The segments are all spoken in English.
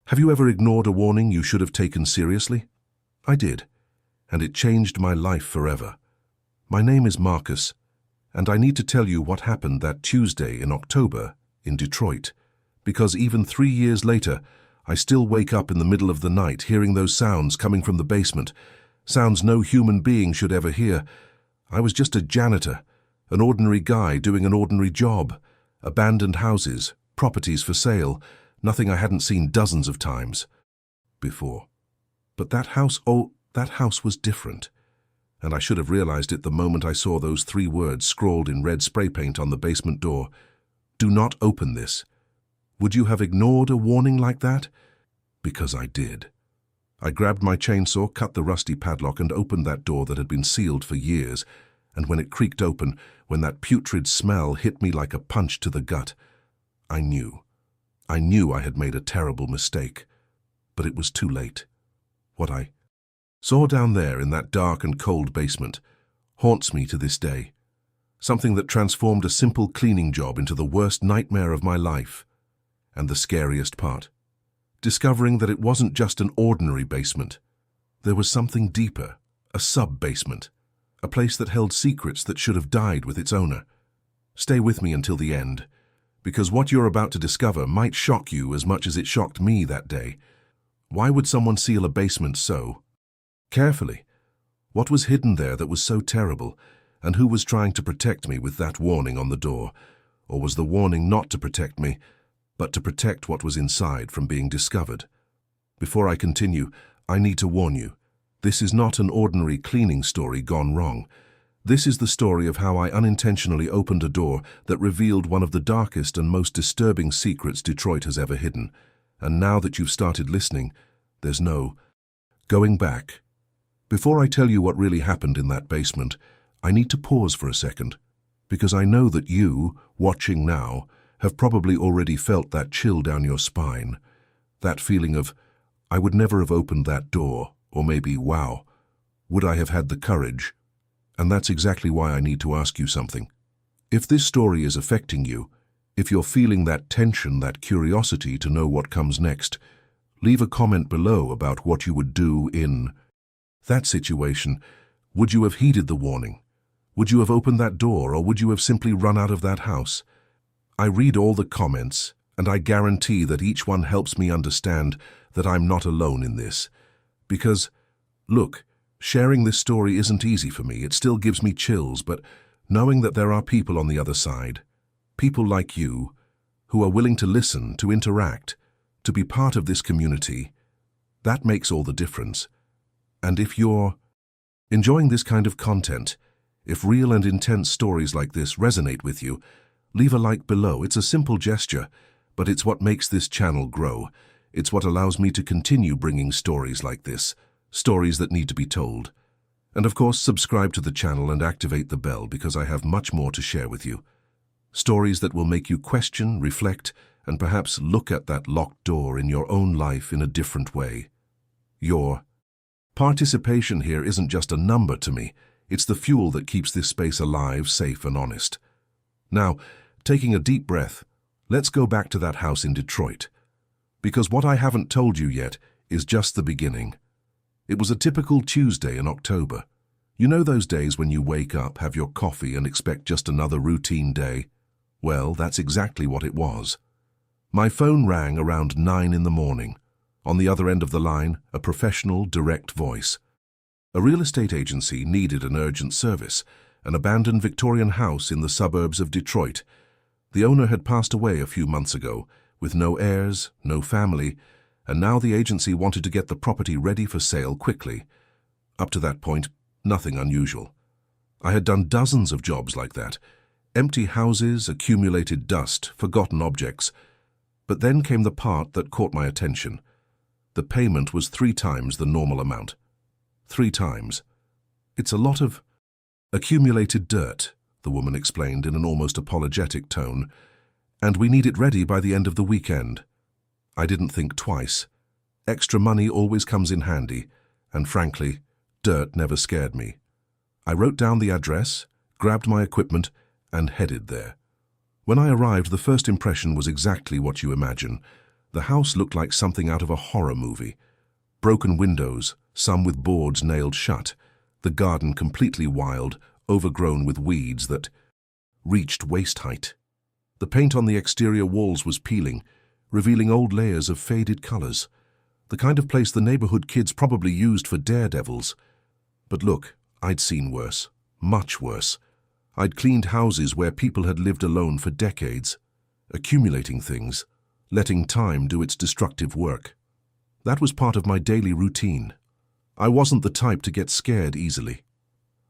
Have you ever ignored a warning you should have taken seriously? I did, and it changed my life forever. My name is Marcus, and I need to tell you what happened that Tuesday in October in Detroit, because even 3 years later, I still wake up in the middle of the night hearing those sounds coming from the basement, sounds no human being should ever hear. I was just a janitor, an ordinary guy doing an ordinary job. Abandoned houses, properties for sale, nothing I hadn't seen dozens of times before. But that house was different. And I should have realized it the moment I saw those 3 words scrawled in red spray paint on the basement door. Do not open this. Would you have ignored a warning like that? Because I did. I grabbed my chainsaw, cut the rusty padlock, and opened that door that had been sealed for years. And when it creaked open, when that putrid smell hit me like a punch to the gut, I knew I had made a terrible mistake. But it was too late. What I saw down there in that dark and cold basement haunts me to this day. Something that transformed a simple cleaning job into the worst nightmare of my life. And the scariest part, discovering that it wasn't just an ordinary basement. There was something deeper, a sub-basement, a place that held secrets that should have died with its owner. Stay with me until the end, because what you're about to discover might shock you as much as it shocked me that day. Why would someone seal a basement so carefully? What was hidden there that was so terrible, and who was trying to protect me with that warning on the door? Or was the warning not to protect me, but to protect what was inside from being discovered? Before I continue, I need to warn you. This is not an ordinary cleaning story gone wrong. This is the story of how I unintentionally opened a door that revealed one of the darkest and most disturbing secrets Detroit has ever hidden. And now that you've started listening, there's no going back. Before I tell you what really happened in that basement, I need to pause for a second, because I know that you, watching now, have probably already felt that chill down your spine, that feeling of, I would never have opened that door, or maybe, wow, would I have had the courage? And that's exactly why I need to ask you something. If this story is affecting you, if you're feeling that tension, that curiosity to know what comes next, leave a comment below about what you would do in that situation. Would you have heeded the warning? Would you have opened that door, or would you have simply run out of that house? I read all the comments, and I guarantee that each one helps me understand that I'm not alone in this. Because, look, sharing this story isn't easy for me. It still gives me chills, but knowing that there are people on the other side, people like you, who are willing to listen, to interact, to be part of this community, that makes all the difference. And if you're enjoying this kind of content, if real and intense stories like this resonate with you, leave a like below. It's a simple gesture, but it's what makes this channel grow. It's what allows me to continue bringing stories like this, stories that need to be told. And of course, subscribe to the channel and activate the bell, because I have much more to share with you. Stories that will make you question, reflect, and perhaps look at that locked door in your own life in a different way. Your participation here isn't just a number to me. It's the fuel that keeps this space alive, safe, and honest. Now, taking a deep breath, let's go back to that house in Detroit. Because what I haven't told you yet is just the beginning. It was a typical Tuesday in October. You know those days when you wake up, have your coffee, and expect just another routine day? Well, that's exactly what it was. My phone rang around 9 in the morning. On the other end of the line, a professional, direct voice. A real estate agency needed an urgent service, an abandoned Victorian house in the suburbs of Detroit. The owner had passed away a few months ago, with no heirs, no family, and now the agency wanted to get the property ready for sale quickly. Up to that point, nothing unusual. I had done dozens of jobs like that. Empty houses, accumulated dust, forgotten objects. But then came the part that caught my attention. The payment was 3 times the normal amount. 3 times. It's a lot of accumulated dirt, the woman explained in an almost apologetic tone, and we need it ready by the end of the weekend. I didn't think twice. Extra money always comes in handy, and frankly, dirt never scared me. I wrote down the address, grabbed my equipment, and headed there. When I arrived, the first impression was exactly what you imagine. The house looked like something out of a horror movie. Broken windows, some with boards nailed shut. The garden completely wild, overgrown with weeds that reached waist height. The paint on the exterior walls was peeling, revealing old layers of faded colors. The kind of place the neighborhood kids probably used for daredevils. But look, I'd seen worse. Much worse. I'd cleaned houses where people had lived alone for decades, accumulating things, letting time do its destructive work. That was part of my daily routine. I wasn't the type to get scared easily.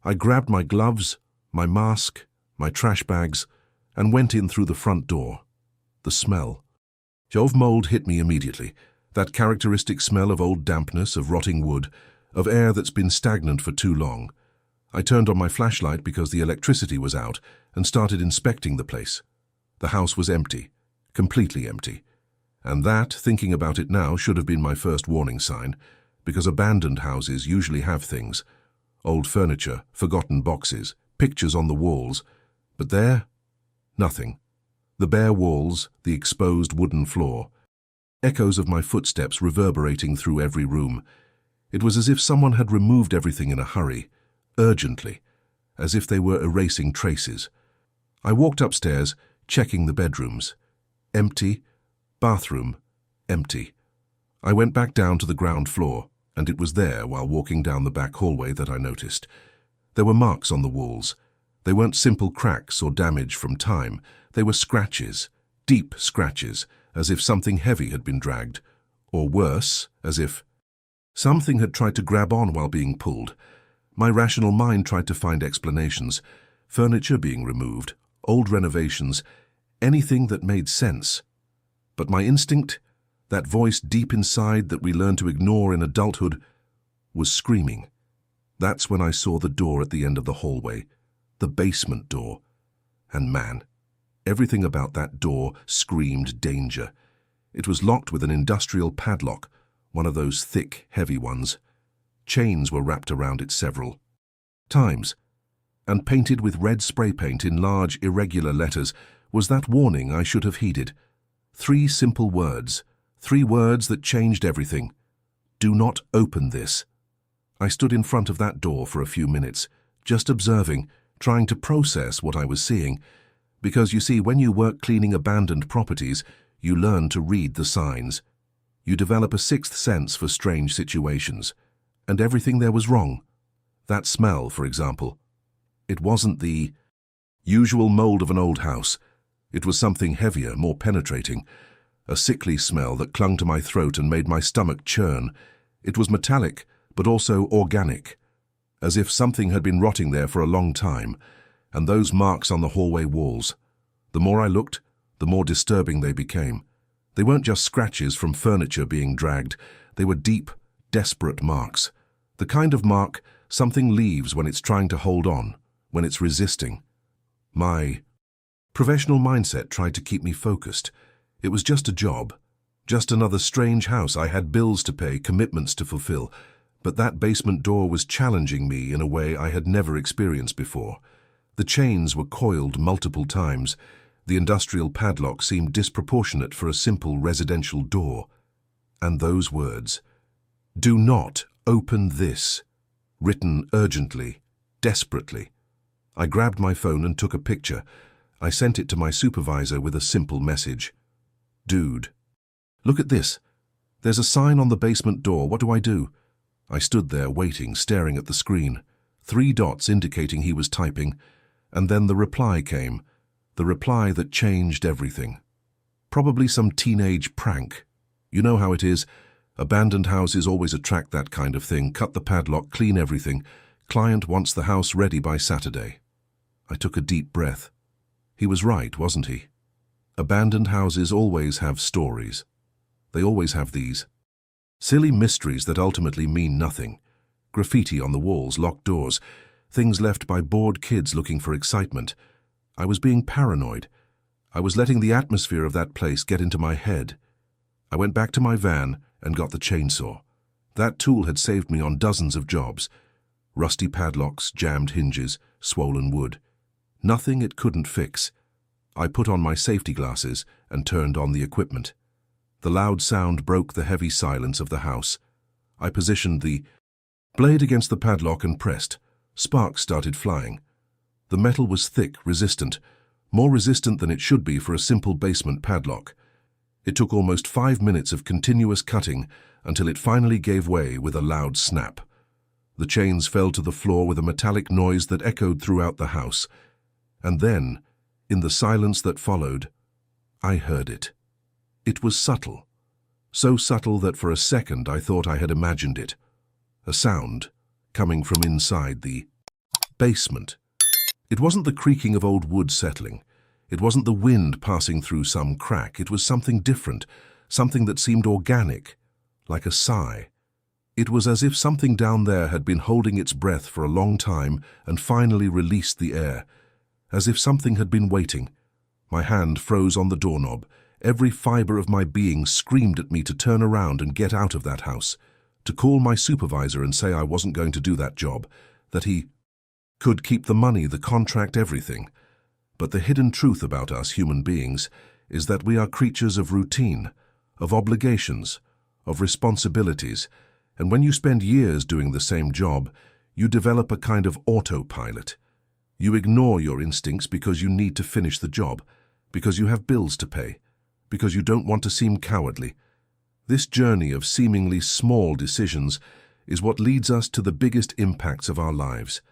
I grabbed my gloves, my mask, my trash bags, and went in through the front door. The smell of mold hit me immediately. That characteristic smell of old dampness, of rotting wood, of air that's been stagnant for too long. I turned on my flashlight because the electricity was out and started inspecting the place. The house was empty, completely empty. And that, thinking about it now, should have been my first warning sign, because abandoned houses usually have things. Old furniture, forgotten boxes, pictures on the walls. But there, nothing. The bare walls, the exposed wooden floor. Echoes of my footsteps reverberating through every room. It was as if someone had removed everything in a hurry, urgently, as if they were erasing traces. I walked upstairs, checking the bedrooms. Empty. Bathroom. Empty. I went back down to the ground floor, and it was there, while walking down the back hallway, that I noticed. There were marks on the walls. They weren't simple cracks or damage from time. They were scratches, deep scratches, as if something heavy had been dragged. Or worse, as if something had tried to grab on while being pulled. My rational mind tried to find explanations. Furniture being removed, old renovations, anything that made sense. But my instinct, that voice deep inside that we learn to ignore in adulthood, was screaming. That's when I saw the door at the end of the hallway, the basement door. And man, everything about that door screamed danger. It was locked with an industrial padlock, one of those thick, heavy ones. Chains were wrapped around it several times, and painted with red spray paint in large, irregular letters was that warning I should have heeded. 3 simple words, 3 words that changed everything. Do not open this. I stood in front of that door for a few minutes, just observing, trying to process what I was seeing. Because you see, when you work cleaning abandoned properties, you learn to read the signs. You develop a 6th sense for strange situations. And everything there was wrong. That smell, for example. It wasn't the usual mold of an old house. It was something heavier, more penetrating. A sickly smell that clung to my throat and made my stomach churn. It was metallic, but also organic. As if something had been rotting there for a long time. And those marks on the hallway walls. The more I looked, the more disturbing they became. They weren't just scratches from furniture being dragged. They were deep, desperate marks. The kind of mark something leaves when it's trying to hold on, when it's resisting. My professional mindset tried to keep me focused. It was just a job, just another strange house. I had bills to pay, commitments to fulfill, but that basement door was challenging me in a way I had never experienced before. The chains were coiled multiple times. The industrial padlock seemed disproportionate for a simple residential door. And those words, "Do not open this," written urgently, desperately. I grabbed my phone and took a picture. I sent it to my supervisor with a simple message. "Dude, look at this. There's a sign on the basement door. What do I do?" I stood there waiting, staring at the screen. 3 dots indicating he was typing, and then the reply came. The reply that changed everything. Probably some teenage prank. You know how it is. Abandoned houses always attract that kind of thing. Cut the padlock, clean everything. Client wants the house ready by Saturday. I took a deep breath. He was right, wasn't he? Abandoned houses always have stories. They always have these silly mysteries that ultimately mean nothing. Graffiti on the walls, locked doors, things left by bored kids looking for excitement. I was being paranoid. I was letting the atmosphere of that place get into my head. I went back to my van and got the chainsaw. That tool had saved me on dozens of jobs. Rusty padlocks, jammed hinges, swollen wood. Nothing it couldn't fix. I put on my safety glasses and turned on the equipment. The loud sound broke the heavy silence of the house. I positioned the blade against the padlock and pressed. Sparks started flying. The metal was thick, resistant, more resistant than it should be for a simple basement padlock. It took almost 5 minutes of continuous cutting until it finally gave way with a loud snap. The chains fell to the floor with a metallic noise that echoed throughout the house. And then, in the silence that followed, I heard it. It was subtle. So subtle that for a second I thought I had imagined it. A sound coming from inside the basement. It wasn't the creaking of old wood settling. It wasn't the wind passing through some crack. It was something different, something that seemed organic, like a sigh. It was as if something down there had been holding its breath for a long time and finally released the air, as if something had been waiting. My hand froze on the doorknob. Every fiber of my being screamed at me to turn around and get out of that house, to call my supervisor and say I wasn't going to do that job, that he could keep the money, the contract, everything. But the hidden truth about us human beings is that we are creatures of routine, of obligations, of responsibilities, and when you spend years doing the same job, you develop a kind of autopilot. You ignore your instincts because you need to finish the job, because you have bills to pay, because you don't want to seem cowardly. This journey of seemingly small decisions is what leads us to the biggest impacts of our lives.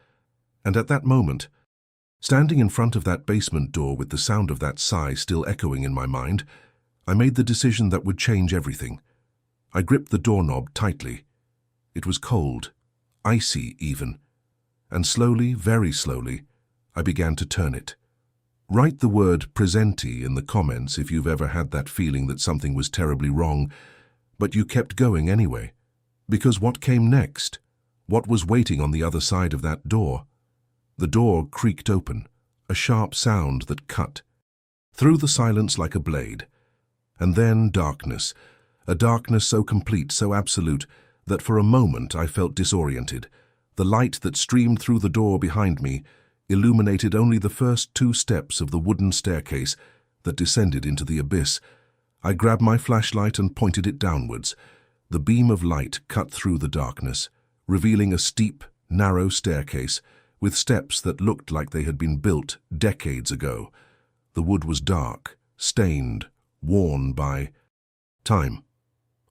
And at that moment, standing in front of that basement door with the sound of that sigh still echoing in my mind, I made the decision that would change everything. I gripped the doorknob tightly. It was cold, icy even, and slowly, very slowly, I began to turn it. Write the word presentee in the comments if you've ever had that feeling that something was terribly wrong, but you kept going anyway. Because what came next? What was waiting on the other side of that door? The door creaked open, a sharp sound that cut through the silence like a blade. And then darkness, a darkness so complete, so absolute, that for a moment I felt disoriented. The light that streamed through the door behind me illuminated only the first 2 steps of the wooden staircase that descended into the abyss. I grabbed my flashlight and pointed it downwards. The beam of light cut through the darkness, revealing a steep, narrow staircase with steps that looked like they had been built decades ago. The wood was dark, stained, worn by time.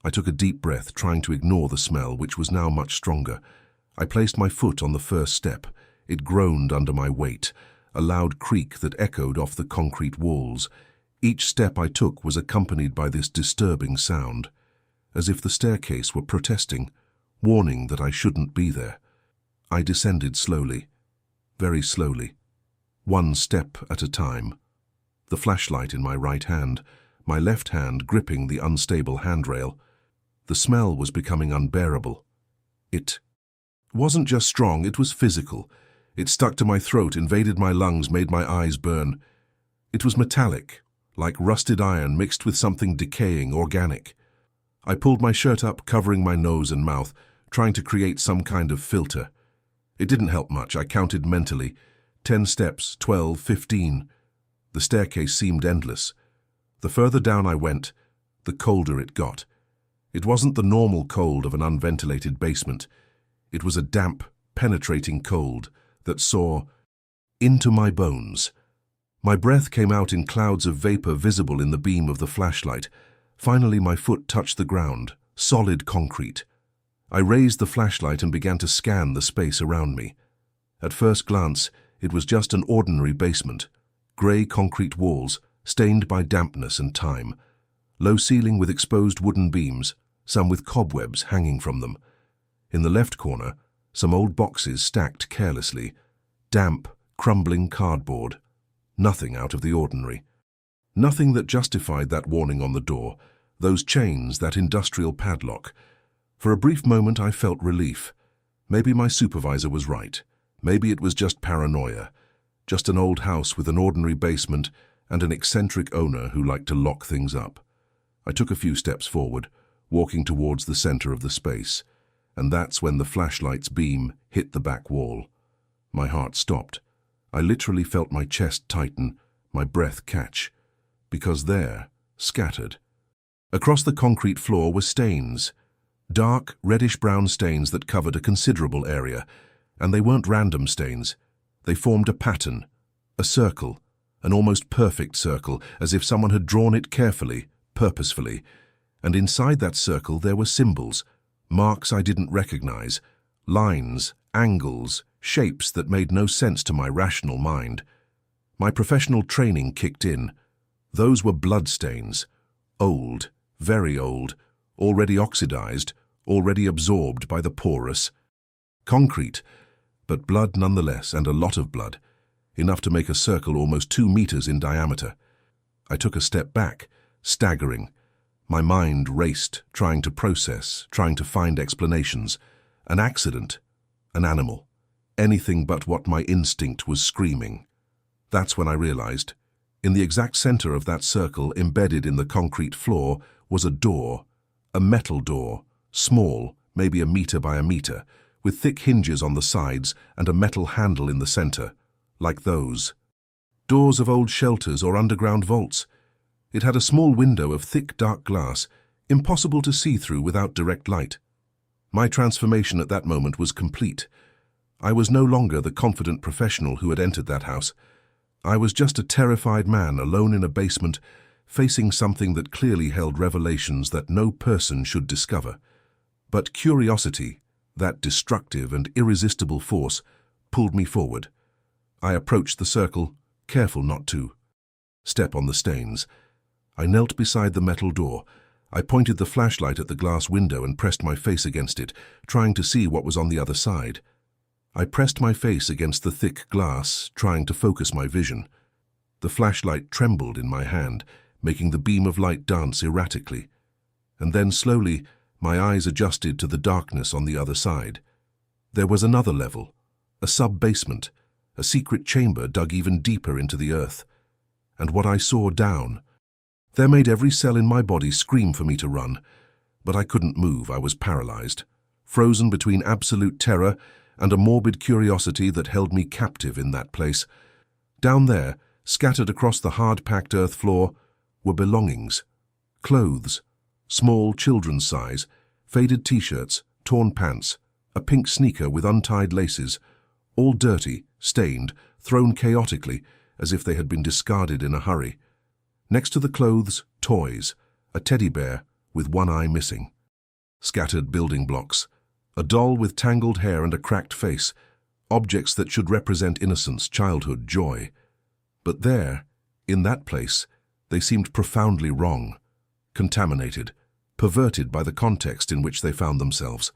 I took a deep breath, trying to ignore the smell, which was now much stronger. I placed my foot on the first step. It groaned under my weight, a loud creak that echoed off the concrete walls. Each step I took was accompanied by this disturbing sound, as if the staircase were protesting, warning that I shouldn't be there. I descended slowly, very slowly, 1 step at a time, the flashlight in my right hand, my left hand gripping the unstable handrail. The smell was becoming unbearable. It wasn't just strong, it was physical. It stuck to my throat, invaded my lungs, made my eyes burn. It was metallic, like rusted iron mixed with something decaying, organic. I pulled my shirt up, covering my nose and mouth, trying to create some kind of filter. It didn't help much. I counted mentally. 10 steps, 12, 15. The staircase seemed endless. The further down I went, the colder it got. It wasn't the normal cold of an unventilated basement. It was a damp, penetrating cold that saw into my bones. My breath came out in clouds of vapor visible in the beam of the flashlight. Finally, my foot touched the ground, solid concrete. I raised the flashlight and began to scan the space around me. At first glance, it was just an ordinary basement. Grey concrete walls, stained by dampness and time. Low ceiling with exposed wooden beams, some with cobwebs hanging from them. In the left corner, some old boxes stacked carelessly. Damp, crumbling cardboard. Nothing out of the ordinary. Nothing that justified that warning on the door, those chains, that industrial padlock. For a brief moment I felt relief. Maybe my supervisor was right. Maybe it was just paranoia. Just an old house with an ordinary basement and an eccentric owner who liked to lock things up. I took a few steps forward, walking towards the center of the space, and that's when the flashlight's beam hit the back wall. My heart stopped. I literally felt my chest tighten, my breath catch, because there, scattered, Across the concrete floor were stains, dark, reddish-brown stains that covered a considerable area, and they weren't random stains. They formed a pattern, a circle, an almost perfect circle, as if someone had drawn it carefully, purposefully. And inside that circle there were symbols, marks I didn't recognize, lines, angles, shapes that made no sense to my rational mind. My professional training kicked in. Those were bloodstains, old, very old, already oxidized, already absorbed by the porous. Concrete, but blood nonetheless, and a lot of blood, enough to make a circle almost 2 meters in diameter. I took a step back, staggering. My mind raced, trying to process, trying to find explanations. An accident, an animal, anything but what my instinct was screaming. That's when I realized. In the exact center of that circle, embedded in the concrete floor, was a door, a metal door, small, maybe 1 meter by 1 meter, with thick hinges on the sides and a metal handle in the center, like those. Doors of old shelters or underground vaults. It had a small window of thick dark glass, impossible to see through without direct light. My transformation at that moment was complete. I was no longer the confident professional who had entered that house. I was just a terrified man alone in a basement, facing something that clearly held revelations that no person should discover. But curiosity, that destructive and irresistible force, pulled me forward. I approached the circle, careful not to step on the stains. I knelt beside the metal door. I pointed the flashlight at the glass window and pressed my face against it, trying to see what was on the other side. I pressed my face against the thick glass, trying to focus my vision. The flashlight trembled in my hand, making the beam of light dance erratically. And then slowly, my eyes adjusted to the darkness on the other side. There was another level, a sub-basement, a secret chamber dug even deeper into the earth. And what I saw down, there made every cell in my body scream for me to run. But I couldn't move. I was paralyzed, frozen between absolute terror and a morbid curiosity that held me captive in that place. Down there, scattered across the hard-packed earth floor, were belongings, clothes, small children's size, faded t-shirts, torn pants, a pink sneaker with untied laces, all dirty, stained, thrown chaotically as if they had been discarded in a hurry. Next to the clothes, toys, a teddy bear with one eye missing. Scattered building blocks, a doll with tangled hair and a cracked face, objects that should represent innocence, childhood, joy. But there, in that place, they seemed profoundly wrong, contaminated, perverted by the context in which they found themselves.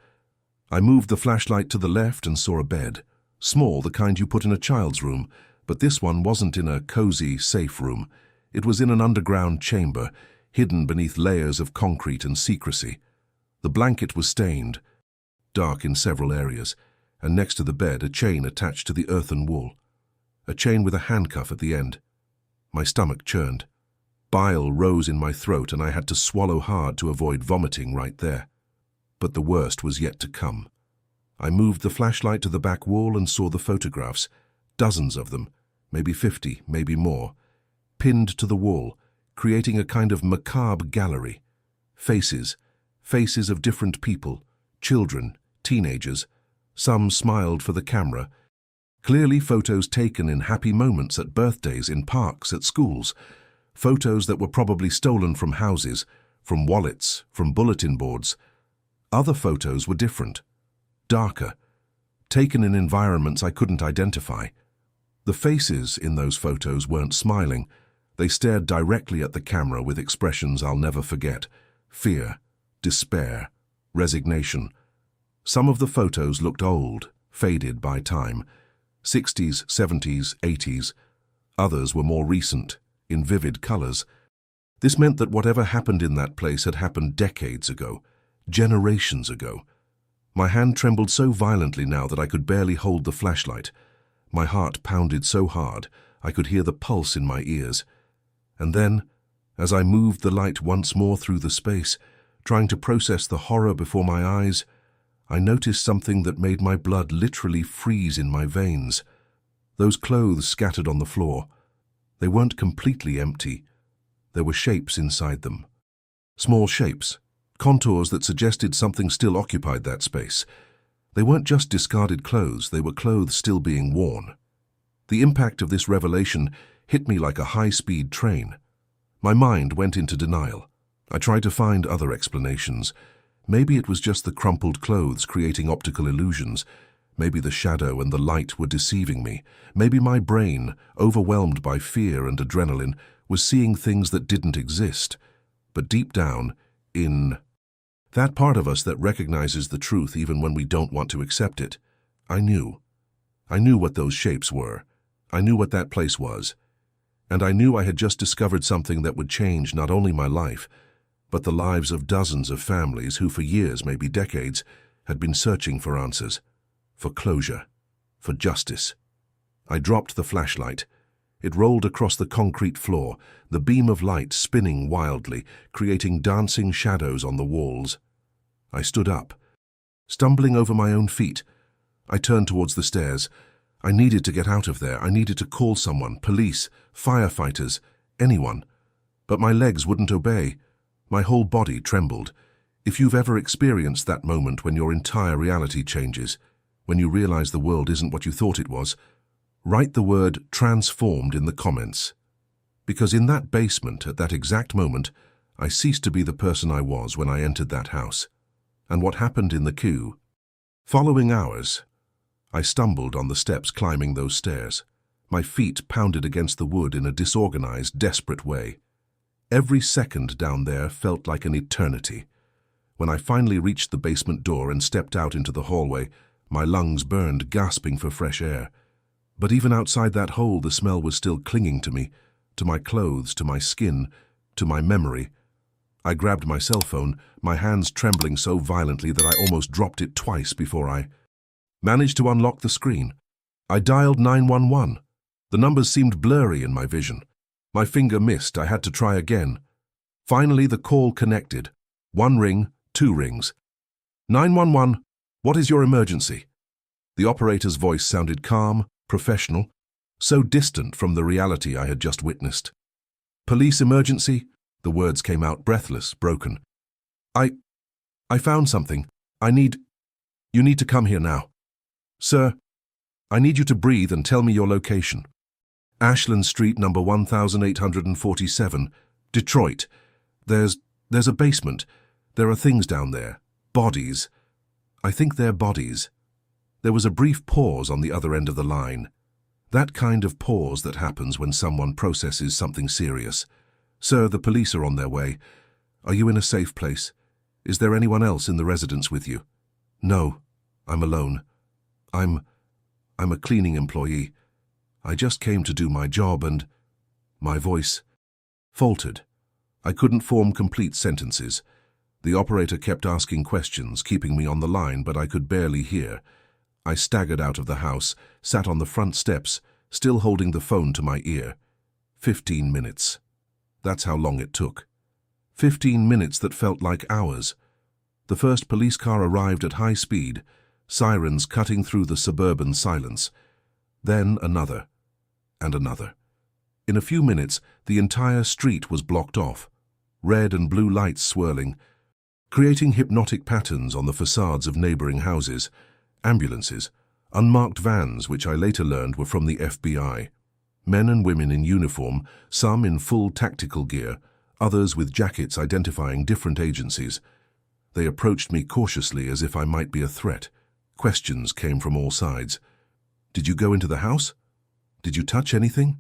I moved the flashlight to the left and saw a bed, small, the kind you put in a child's room, but this one wasn't in a cozy, safe room. It was in an underground chamber, hidden beneath layers of concrete and secrecy. The blanket was stained, dark in several areas, and next to the bed a chain attached to the earthen wall. A chain with a handcuff at the end. My stomach churned. Bile rose in my throat and I had to swallow hard to avoid vomiting right there. But the worst was yet to come. I moved the flashlight to the back wall and saw the photographs, dozens of them, maybe 50, maybe more, pinned to the wall, creating a kind of macabre gallery. Faces of different people, children, teenagers. Some smiled for the camera. Clearly photos taken in happy moments at birthdays, in parks, at schools. Photos that were probably stolen from houses, from wallets, from bulletin boards. Other photos were different, darker, taken in environments I couldn't identify. The faces in those photos weren't smiling. They stared directly at the camera with expressions I'll never forget: fear, despair, resignation. Some of the photos looked old, faded by time, 60s, 70s, 80s. Others were more recent, in vivid colors. This meant that whatever happened in that place had happened decades ago, generations ago. My hand trembled so violently now that I could barely hold the flashlight. My heart pounded so hard I could hear the pulse in my ears. And then, as I moved the light once more through the space, trying to process the horror before my eyes, I noticed something that made my blood literally freeze in my veins. Those clothes scattered on the floor. They weren't completely empty. There were shapes inside them. Small shapes, contours that suggested something still occupied that space. They weren't just discarded clothes, they were clothes still being worn. The impact of this revelation hit me like a high-speed train. My mind went into denial. I tried to find other explanations. Maybe it was just the crumpled clothes creating optical illusions. Maybe the shadow and the light were deceiving me. Maybe my brain, overwhelmed by fear and adrenaline, was seeing things that didn't exist. But deep down, in that part of us that recognizes the truth even when we don't want to accept it, I knew. I knew what those shapes were. I knew what that place was. And I knew I had just discovered something that would change not only my life, but the lives of dozens of families who for years, maybe decades, had been searching for answers, for closure, for justice. I dropped the flashlight. It rolled across the concrete floor, the beam of light spinning wildly, creating dancing shadows on the walls. I stood up, stumbling over my own feet. I turned towards the stairs. I needed to get out of there. I needed to call someone, police, firefighters, anyone. But my legs wouldn't obey. My whole body trembled. If you've ever experienced that moment when your entire reality changes, when you realize the world isn't what you thought it was, write the word transformed in the comments. Because in that basement, at that exact moment, I ceased to be the person I was when I entered that house. And what happened in the queue? Following hours, I stumbled on the steps climbing those stairs. My feet pounded against the wood in a disorganized, desperate way. Every second down there felt like an eternity. When I finally reached the basement door and stepped out into the hallway, my lungs burned, gasping for fresh air. But even outside that hole, the smell was still clinging to me, to my clothes, to my skin, to my memory. I grabbed my cell phone, my hands trembling so violently that I almost dropped it twice before I managed to unlock the screen. I dialed 911. The numbers seemed blurry in my vision. My finger missed. I had to try again. Finally, the call connected. 1 ring, 2 rings. 911, what is your emergency? The operator's voice sounded calm, professional, so distant from the reality I had just witnessed. Police emergency? The words came out breathless, broken. I found something. You need to come here now. Sir, I need you to breathe and tell me your location. Ashland Street, number 1847, Detroit. There's a basement. There are things down there. Bodies. I think they're bodies. There was a brief pause on the other end of the line. That kind of pause that happens when someone processes something serious. Sir, the police are on their way. Are you in a safe place? Is there anyone else in the residence with you? No, I'm alone. I'm a cleaning employee. I just came to do my job and my voice faltered. I couldn't form complete sentences. The operator kept asking questions, keeping me on the line, but I could barely hear. I staggered out of the house, sat on the front steps, still holding the phone to my ear. 15 minutes. That's how long it took. 15 minutes that felt like hours. The first police car arrived at high speed, sirens cutting through the suburban silence. Then another, and another. In a few minutes, the entire street was blocked off, red and blue lights swirling, creating hypnotic patterns on the facades of neighboring houses. Ambulances, unmarked vans which I later learned were from the FBI. Men and women in uniform, some in full tactical gear, others with jackets identifying different agencies. They approached me cautiously as if I might be a threat. Questions came from all sides. Did you go into the house? Did you touch anything?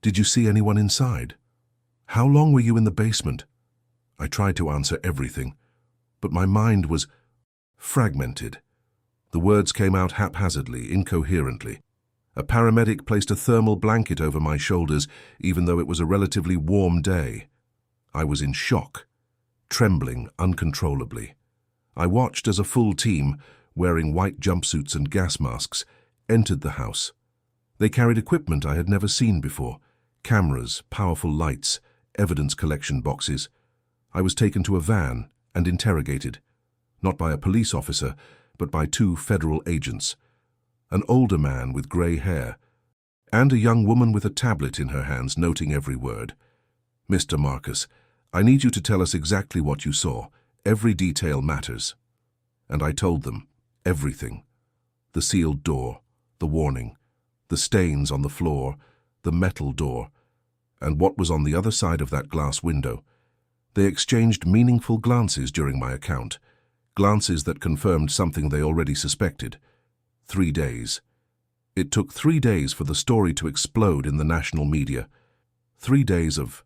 Did you see anyone inside? How long were you in the basement? I tried to answer everything, but my mind was fragmented. The words came out haphazardly, incoherently. A paramedic placed a thermal blanket over my shoulders, even though it was a relatively warm day. I was in shock, trembling uncontrollably. I watched as a full team, wearing white jumpsuits and gas masks, entered the house. They carried equipment I had never seen before: cameras, powerful lights, evidence collection boxes. I was taken to a van and interrogated, not by a police officer, but by 2 federal agents, an older man with grey hair, and a young woman with a tablet in her hands noting every word. Mr. Marcus, I need you to tell us exactly what you saw. Every detail matters." And I told them everything. The sealed door, the warning, the stains on the floor, the metal door, and what was on the other side of that glass window. They exchanged meaningful glances during my account, glances that confirmed something they already suspected. 3 days. It took 3 days for the story to explode in the national media. 3 days of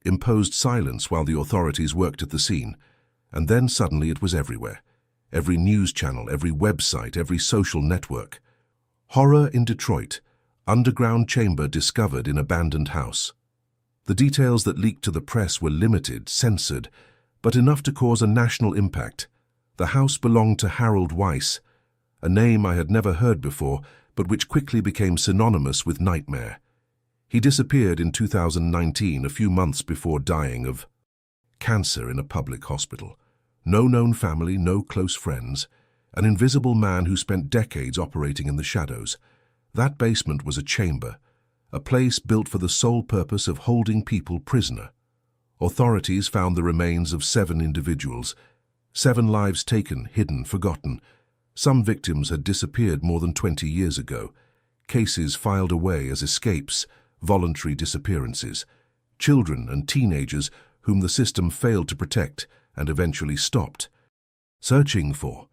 imposed silence while the authorities worked at the scene, and then suddenly it was everywhere. Every news channel, every website, every social network. Horror in Detroit. Underground chamber discovered in abandoned house. The details that leaked to the press were limited, censored, but enough to cause a national impact. The house belonged to Harold Weiss, a name I had never heard before, but which quickly became synonymous with nightmare. He disappeared in 2019, a few months before dying of cancer in a public hospital. No known family, no close friends. An invisible man who spent decades operating in the shadows. That basement was a chamber, a place built for the sole purpose of holding people prisoner. Authorities found the remains of 7 individuals, 7 lives taken, hidden, forgotten. Some victims had disappeared more than 20 years ago. Cases filed away as escapes, voluntary disappearances. Children and teenagers whom the system failed to protect and eventually stopped. Searching for.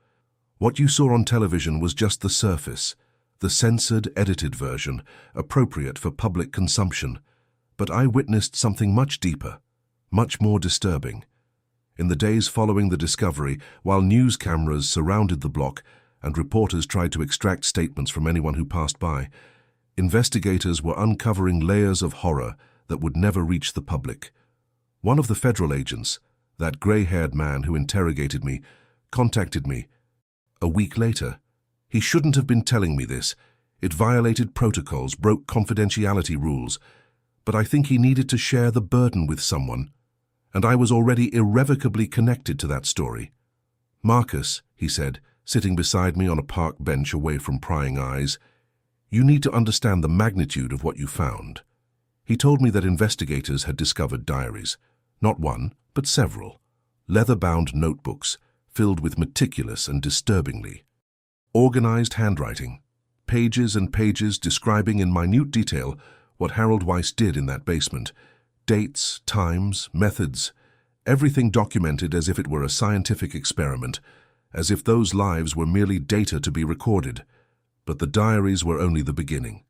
What you saw on television was just the surface, the censored, edited version, appropriate for public consumption. But I witnessed something much deeper, much more disturbing. In the days following the discovery, while news cameras surrounded the block and reporters tried to extract statements from anyone who passed by, investigators were uncovering layers of horror that would never reach the public. One of the federal agents, that gray-haired man who interrogated me, contacted me. A week later. He shouldn't have been telling me this. It violated protocols, broke confidentiality rules. But I think he needed to share the burden with someone. And I was already irrevocably connected to that story. "Marcus," he said, sitting beside me on a park bench away from prying eyes, "you need to understand the magnitude of what you found." He told me that investigators had discovered diaries. Not one, but several. Leather-bound notebooks, filled with meticulous and disturbingly organized handwriting. Pages and pages describing in minute detail what Harold Weiss did in that basement. Dates, times, methods, everything documented as if it were a scientific experiment, as if those lives were merely data to be recorded. But the diaries were only the beginning.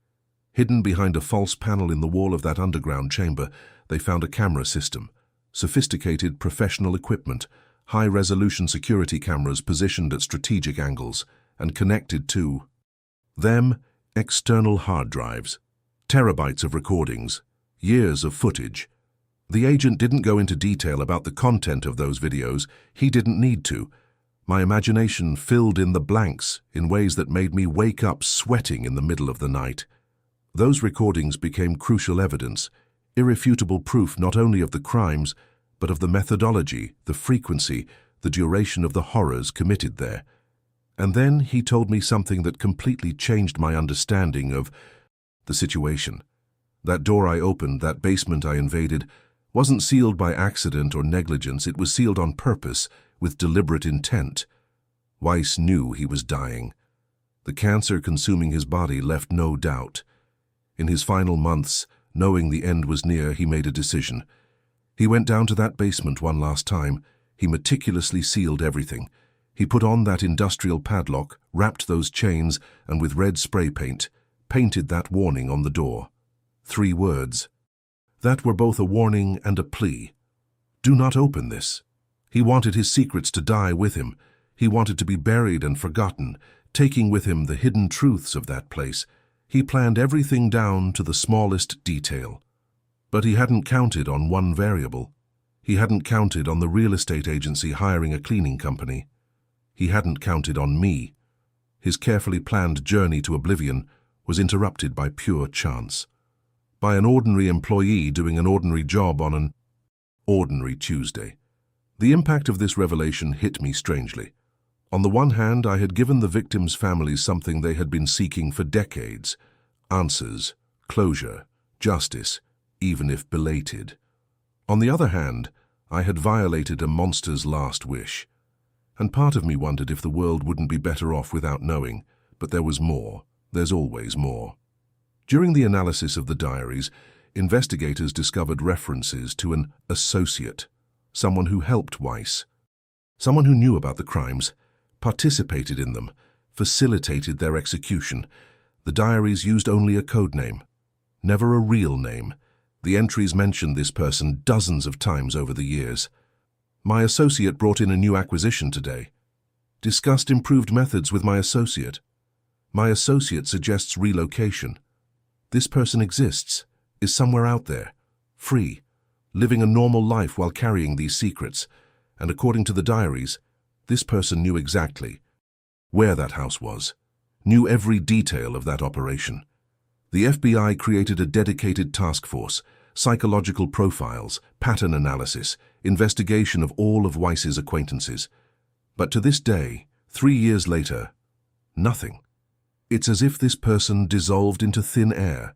Hidden behind a false panel in the wall of that underground chamber, they found a camera system, sophisticated professional equipment, high-resolution security cameras positioned at strategic angles and connected to them external hard drives, terabytes of recordings, years of footage. The agent didn't go into detail about the content of those videos. He didn't need to. My imagination filled in the blanks in ways that made me wake up sweating in the middle of the night. Those recordings became crucial evidence, irrefutable proof not only of the crimes, but of the methodology, the frequency, the duration of the horrors committed there. And then he told me something that completely changed my understanding of the situation. That door I opened, that basement I invaded, wasn't sealed by accident or negligence. It was sealed on purpose, with deliberate intent. Weiss knew he was dying. The cancer consuming his body left no doubt. In his final months, knowing the end was near, he made a decision. He went down to that basement one last time. He meticulously sealed everything. He put on that industrial padlock, wrapped those chains, and with red spray paint, painted that warning on the door. 3 words. That were both a warning and a plea. Do not open this. He wanted his secrets to die with him. He wanted to be buried and forgotten, taking with him the hidden truths of that place. He planned everything down to the smallest detail. But he hadn't counted on one variable. He hadn't counted on the real estate agency hiring a cleaning company. He hadn't counted on me. His carefully planned journey to oblivion was interrupted by pure chance. By an ordinary employee doing an ordinary job on an ordinary Tuesday. The impact of this revelation hit me strangely. On the one hand, I had given the victims' families something they had been seeking for decades: answers, closure, justice, even if belated. On the other hand, I had violated a monster's last wish. And part of me wondered if the world wouldn't be better off without knowing, but there was more. There's always more. During the analysis of the diaries, investigators discovered references to an associate, someone who helped Weiss, someone who knew about the crimes, participated in them, facilitated their execution. The diaries used only a code name, never a real name. The entries mentioned this person dozens of times over the years. My associate brought in a new acquisition today. Discussed improved methods with my associate. My associate suggests relocation. This person exists, is somewhere out there, free, living a normal life while carrying these secrets. And according to the diaries, this person knew exactly where that house was, knew every detail of that operation. The FBI created a dedicated task force, psychological profiles, pattern analysis, investigation of all of Weiss's acquaintances. But to this day, 3 years later, nothing. It's as if this person dissolved into thin air.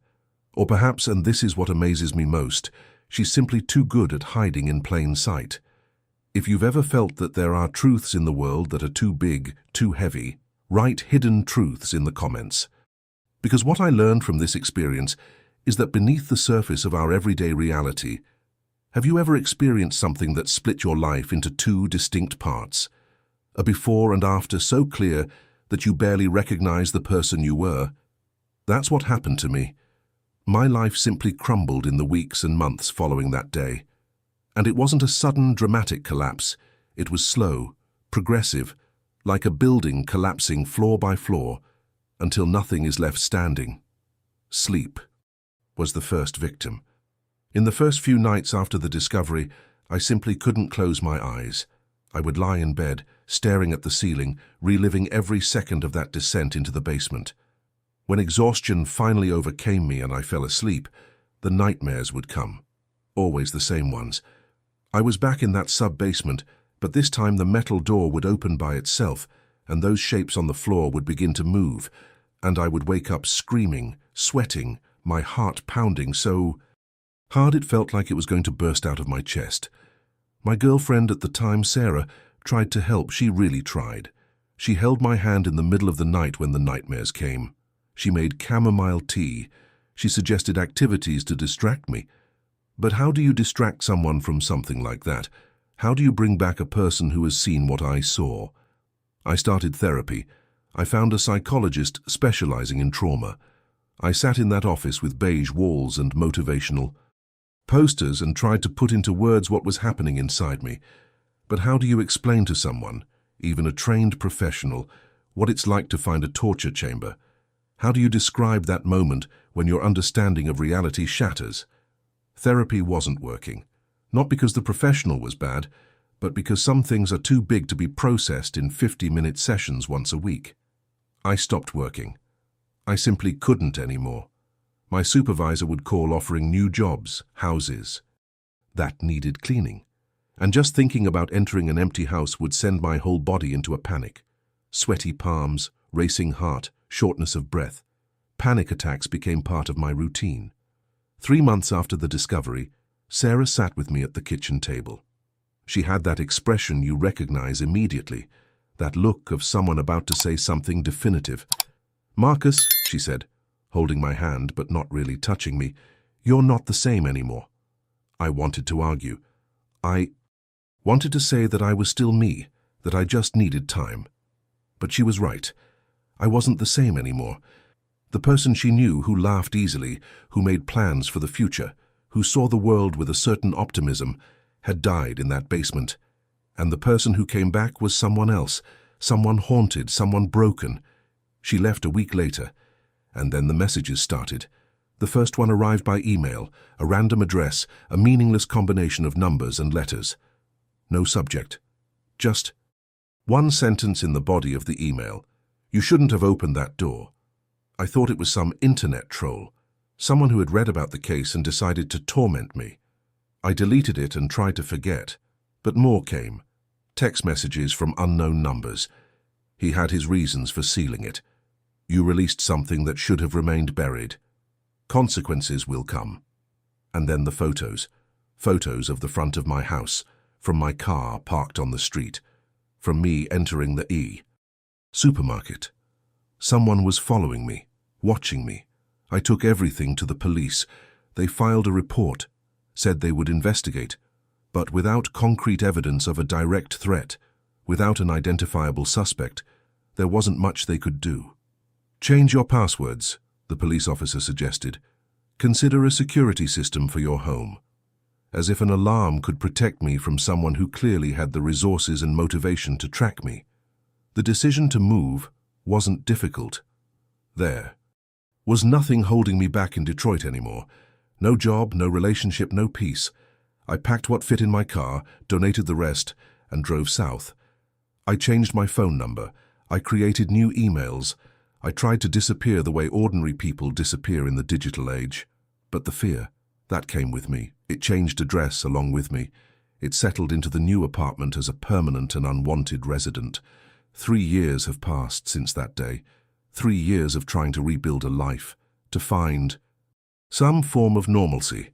Or perhaps, and this is what amazes me most, she's simply too good at hiding in plain sight. If you've ever felt that there are truths in the world that are too big, too heavy, write hidden truths in the comments. Because what I learned from this experience is that beneath the surface of our everyday reality, have you ever experienced something that split your life into two distinct parts? A before and after so clear that you barely recognized the person you were? That's what happened to me. My life simply crumbled in the weeks and months following that day. And it wasn't a sudden, dramatic collapse. It was slow, progressive, like a building collapsing floor by floor until nothing is left standing. Sleep was the first victim. In the first few nights after the discovery, I simply couldn't close my eyes. I would lie in bed, staring at the ceiling, reliving every second of that descent into the basement. When exhaustion finally overcame me and I fell asleep, the nightmares would come. Always the same ones. I was back in that sub-basement, but this time the metal door would open by itself, and those shapes on the floor would begin to move, and I would wake up screaming, sweating, my heart pounding so hard it felt like it was going to burst out of my chest. My girlfriend at the time, Sarah, tried to help. She really tried. She held my hand in the middle of the night when the nightmares came. She made chamomile tea. She suggested activities to distract me. But how do you distract someone from something like that? How do you bring back a person who has seen what I saw? I started therapy. I found a psychologist specializing in trauma. I sat in that office with beige walls and motivational posters and tried to put into words what was happening inside me. But how do you explain to someone, even a trained professional, what it's like to find a torture chamber? How do you describe that moment when your understanding of reality shatters? Therapy wasn't working. Not because the professional was bad, but because some things are too big to be processed in 50-minute sessions once a week. I stopped working. I simply couldn't anymore. My supervisor would call offering new jobs, houses. That needed cleaning. And just thinking about entering an empty house would send my whole body into a panic. Sweaty palms, racing heart, shortness of breath. Panic attacks became part of my routine. 3 months after the discovery, Sarah sat with me at the kitchen table. She had that expression you recognize immediately, that look of someone about to say something definitive. "Marcus," she said, holding my hand but not really touching me, "you're not the same anymore." I wanted to argue. I wanted to say that I was still me, that I just needed time. But she was right. I wasn't the same anymore. The person she knew, who laughed easily, who made plans for the future, who saw the world with a certain optimism, had died in that basement. And the person who came back was someone else, someone haunted, someone broken. She left a week later, and then the messages started. The first one arrived by email, a random address, a meaningless combination of numbers and letters. No subject. Just one sentence in the body of the email. "You shouldn't have opened that door." I thought it was some internet troll, someone who had read about the case and decided to torment me. I deleted it and tried to forget, but more came. Text messages from unknown numbers. He had his reasons for sealing it. "You released something that should have remained buried. Consequences will come." And then the photos. Photos of the front of my house. from my car parked on the street, from me entering the supermarket. Someone was following me, watching me. I took everything to the police. They filed a report, said they would investigate, but without concrete evidence of a direct threat, without an identifiable suspect, there wasn't much they could do. Change your passwords, the police officer suggested. Consider a security system for your home. As if an alarm could protect me from someone who clearly had the resources and motivation to track me. The decision to move wasn't difficult. There was nothing holding me back in Detroit anymore. No job, no relationship, no peace. I packed what fit in my car, donated the rest, and drove south. I changed my phone number. I created new emails. I tried to disappear the way ordinary people disappear in the digital age. But the fear, that came with me. It changed address along with me. It settled into the new apartment as a permanent and unwanted resident. 3 years have passed since that day. 3 years of trying to rebuild a life, to find some form of normalcy.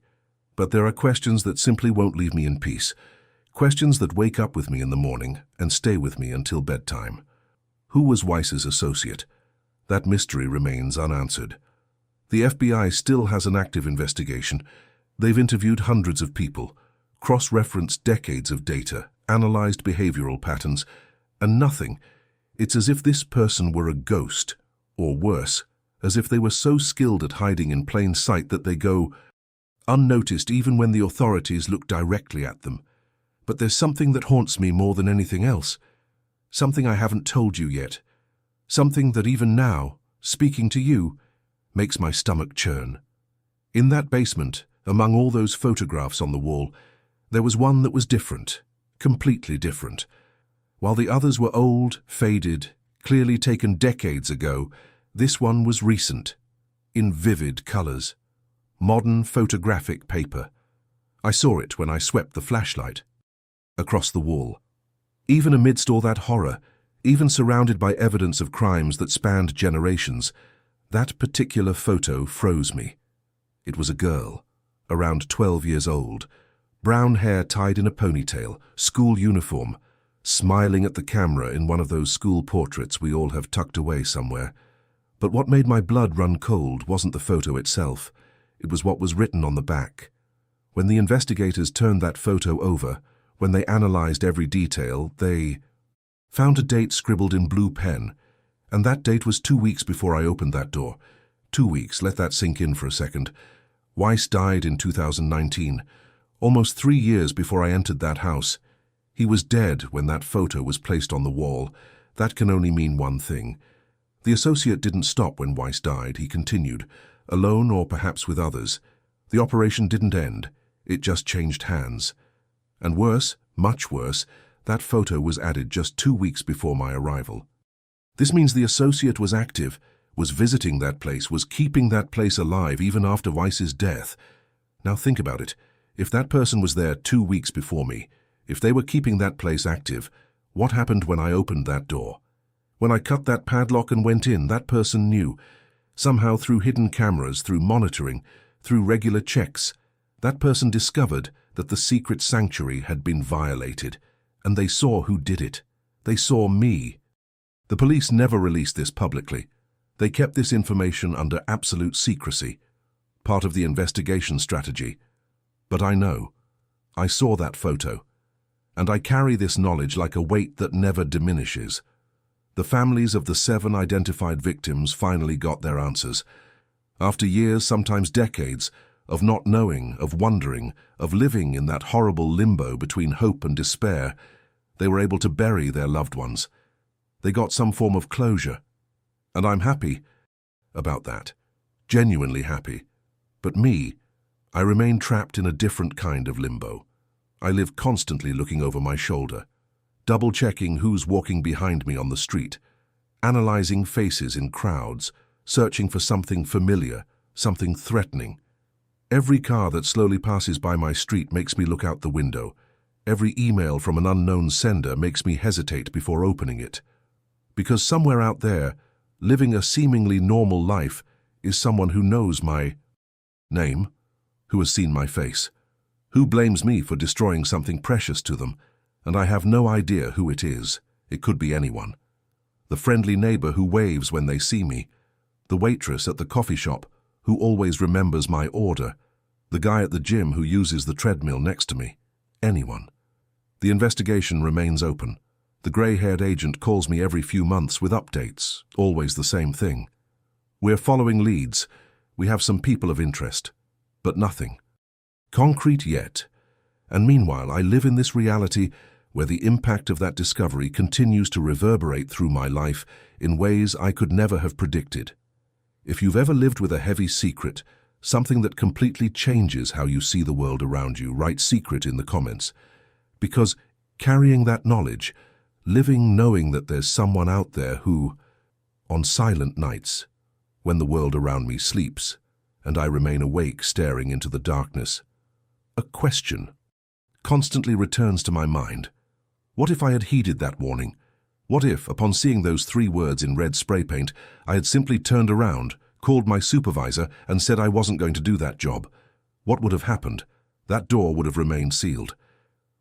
But there are questions that simply won't leave me in peace. Questions that wake up with me in the morning and stay with me until bedtime. Who was Weiss's associate? That mystery remains unanswered. The FBI still has an active investigation. They've interviewed hundreds of people, cross-referenced decades of data, analyzed behavioral patterns, and nothing. It's as if this person were a ghost, or worse, as if they were so skilled at hiding in plain sight that they go unnoticed even when the authorities look directly at them. But there's something that haunts me more than anything else. Something I haven't told you yet. Something that even now, speaking to you, makes my stomach churn. In that basement, among all those photographs on the wall, there was one that was different, completely different. While the others were old, faded, clearly taken decades ago, this one was recent, in vivid colors. Modern photographic paper. I saw it when I swept the flashlight across the wall. Even amidst all that horror, even surrounded by evidence of crimes that spanned generations, that particular photo froze me. It was a girl, around 12 years old, brown hair tied in a ponytail, school uniform, smiling at the camera in one of those school portraits we all have tucked away somewhere. But what made my blood run cold wasn't the photo itself. It was what was written on the back. When the investigators turned that photo over, when they analyzed every detail, they found a date scribbled in blue pen, and that date was 2 weeks before I opened that door. 2 weeks, let that sink in for a second. Weiss died in 2019, almost 3 years before I entered that house. He was dead when that photo was placed on the wall. That can only mean one thing. The associate didn't stop when Weiss died, he continued, alone or perhaps with others. The operation didn't end, it just changed hands. And worse, much worse, that photo was added just 2 weeks before my arrival. This means the associate was active, was visiting that place, was keeping that place alive even after Weiss's death. Now think about it. If that person was there 2 weeks before me, if they were keeping that place active, what happened when I opened that door? When I cut that padlock and went in, that person knew. Somehow through hidden cameras, through monitoring, through regular checks, that person discovered that the secret sanctuary had been violated, and they saw who did it. They saw me. The police never released this publicly. They kept this information under absolute secrecy, part of the investigation strategy. But I know. I saw that photo, and I carry this knowledge like a weight that never diminishes. The families of the 7 identified victims finally got their answers. After years, sometimes decades, of not knowing, of wondering, of living in that horrible limbo between hope and despair, they were able to bury their loved ones. They got some form of closure. And I'm happy about that. Genuinely happy. But me, I remain trapped in a different kind of limbo. I live constantly looking over my shoulder, double-checking who's walking behind me on the street, analyzing faces in crowds, searching for something familiar, something threatening. Every car that slowly passes by my street makes me look out the window. Every email from an unknown sender makes me hesitate before opening it. Because somewhere out there, living a seemingly normal life, is someone who knows my name, who has seen my face, Who blames me for destroying something precious to them? And I have no idea who it is. It could be anyone. The friendly neighbor who waves when they see me. The waitress at the coffee shop who always remembers my order. The guy at the gym who uses the treadmill next to me. Anyone. The investigation remains open. The grey-haired agent calls me every few months with updates, always the same thing. We're following leads. We have some people of interest. But nothing. Concrete yet. And meanwhile, I live in this reality where the impact of that discovery continues to reverberate through my life in ways I could never have predicted. If you've ever lived with a heavy secret, something that completely changes how you see the world around you, write secret in the comments. Because carrying that knowledge, living knowing that there's someone out there who, on silent nights, when the world around me sleeps, and I remain awake staring into the darkness, a question constantly returns to my mind. What if I had heeded that warning? What if, upon seeing those 3 words in red spray paint, I had simply turned around, called my supervisor, and said I wasn't going to do that job? What would have happened? That door would have remained sealed.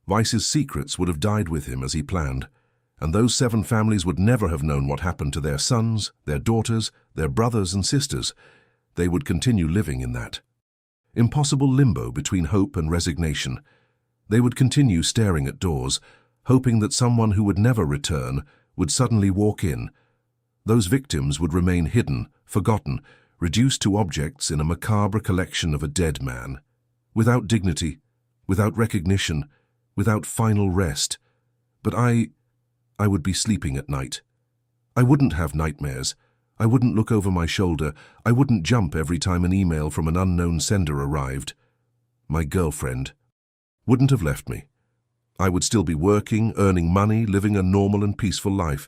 Weiss's secrets would have died with him as he planned, and those 7 families would never have known what happened to their sons, their daughters, their brothers and sisters. They would continue living in that impossible limbo between hope and resignation. They would continue staring at doors, hoping that someone who would never return would suddenly walk in. Those victims would remain hidden, forgotten, reduced to objects in a macabre collection of a dead man, without dignity, without recognition, without final rest. But I would be sleeping at night. I wouldn't have nightmares. I wouldn't look over my shoulder. I wouldn't jump every time an email from an unknown sender arrived. My girlfriend wouldn't have left me. I would still be working, earning money, living a normal and peaceful life.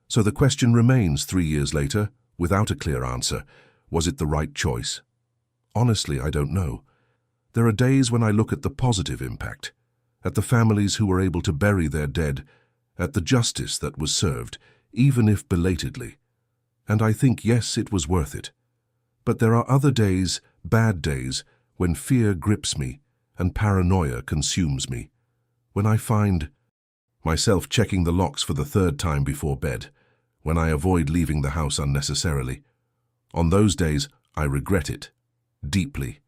So the question remains 3 years later, without a clear answer. Was it the right choice? Honestly, I don't know. There are days when I look at the positive impact, at the families who were able to bury their dead, at the justice that was served, even if belatedly. And I think, yes, it was worth it. But there are other days, bad days, when fear grips me and paranoia consumes me. When I find myself checking the locks for the 3rd time before bed, when I avoid leaving the house unnecessarily. On those days, I regret it, deeply.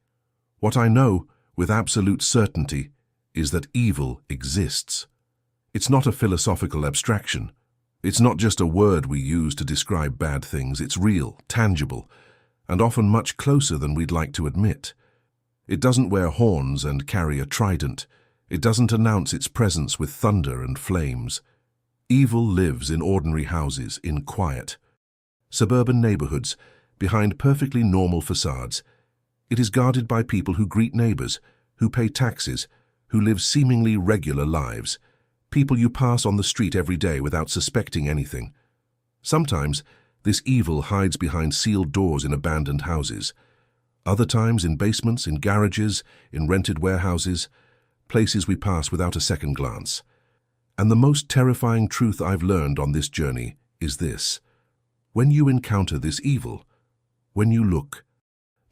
What I know, with absolute certainty, is that evil exists. It's not a philosophical abstraction. It's not just a word we use to describe bad things. It's real, tangible, and often much closer than we'd like to admit. It doesn't wear horns and carry a trident. It doesn't announce its presence with thunder and flames. Evil lives in ordinary houses, in quiet, suburban neighborhoods, behind perfectly normal facades. It is guarded by people who greet neighbors, who pay taxes, who live seemingly regular lives. People you pass on the street every day without suspecting anything. Sometimes, this evil hides behind sealed doors in abandoned houses. Other times in basements, in garages, in rented warehouses, places we pass without a second glance. And the most terrifying truth I've learned on this journey is this. When you encounter this evil, when you look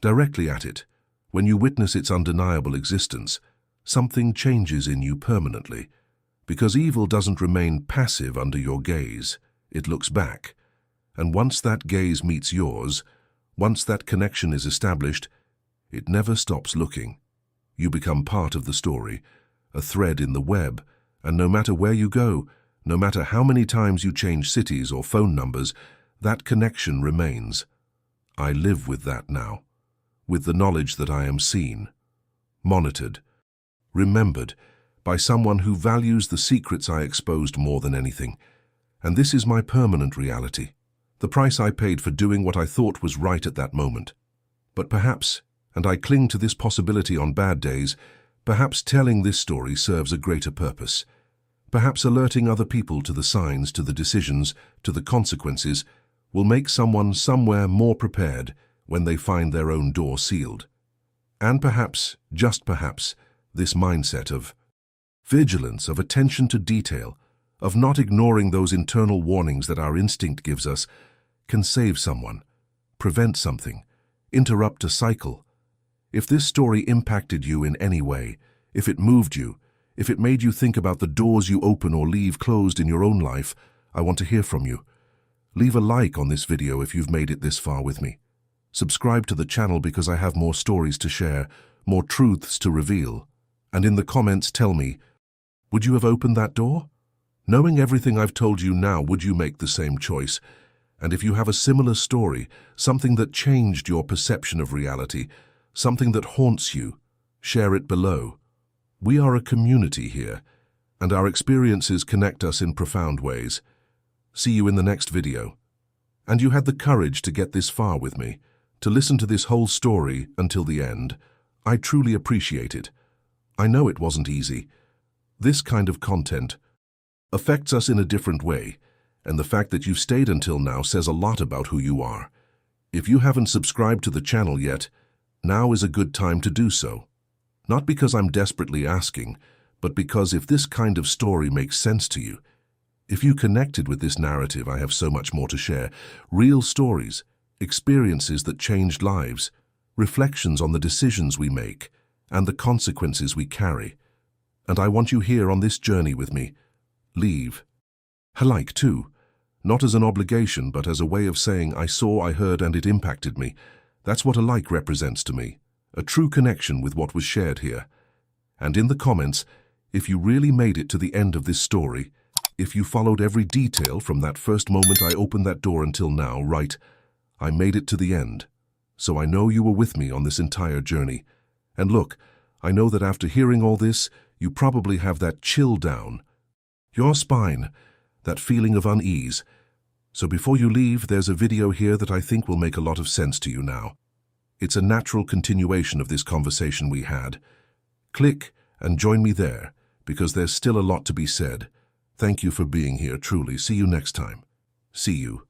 directly at it, when you witness its undeniable existence, something changes in you permanently. Because evil doesn't remain passive under your gaze, it looks back. And once that gaze meets yours, once that connection is established, it never stops looking. You become part of the story, a thread in the web, and no matter where you go, no matter how many times you change cities or phone numbers, that connection remains. I live with that now, with the knowledge that I am seen, monitored, remembered, by someone who values the secrets I exposed more than anything. And this is my permanent reality, the price I paid for doing what I thought was right at that moment. But perhaps, and I cling to this possibility on bad days, perhaps telling this story serves a greater purpose. Perhaps alerting other people to the signs, to the decisions, to the consequences, will make someone somewhere more prepared when they find their own door sealed. And perhaps, just perhaps, this mindset of vigilance, of attention to detail, of not ignoring those internal warnings that our instinct gives us, can save someone, prevent something, interrupt a cycle. If this story impacted you in any way, If it moved you, if it made you think about the doors you open or leave closed in your own life, I want to hear from you. Leave a like on this video if you've made it this far with me. Subscribe to the channel because I have more stories to share, more truths to reveal. And in the comments tell me, would you have opened that door? Knowing everything I've told you now, would you make the same choice? And if you have a similar story, something that changed your perception of reality, something that haunts you, share it below. We are a community here, and our experiences connect us in profound ways. See you in the next video. And you had the courage to get this far with me, to listen to this whole story until the end. I truly appreciate it. I know it wasn't easy. This kind of content affects us in a different way, and the fact that you've stayed until now says a lot about who you are. If you haven't subscribed to the channel yet, now is a good time to do so. Not because I'm desperately asking, but because if this kind of story makes sense to you, if you connected with this narrative, I have so much more to share. Real stories, experiences that changed lives, reflections on the decisions we make, and the consequences we carry. And I want you here on this journey with me. Leave a like too, not as an obligation, but as a way of saying I saw, I heard, and it impacted me. That's what a like represents to me, a true connection with what was shared here. And in the comments, if you really made it to the end of this story, if you followed every detail from that first moment I opened that door until now, right, I made it to the end. So I know you were with me on this entire journey. And look, I know that after hearing all this, you probably have that chill down your spine, that feeling of unease. So before you leave, there's a video here that I think will make a lot of sense to you now. It's a natural continuation of this conversation we had. Click and join me there, because there's still a lot to be said. Thank you for being here, truly. See you next time. See you.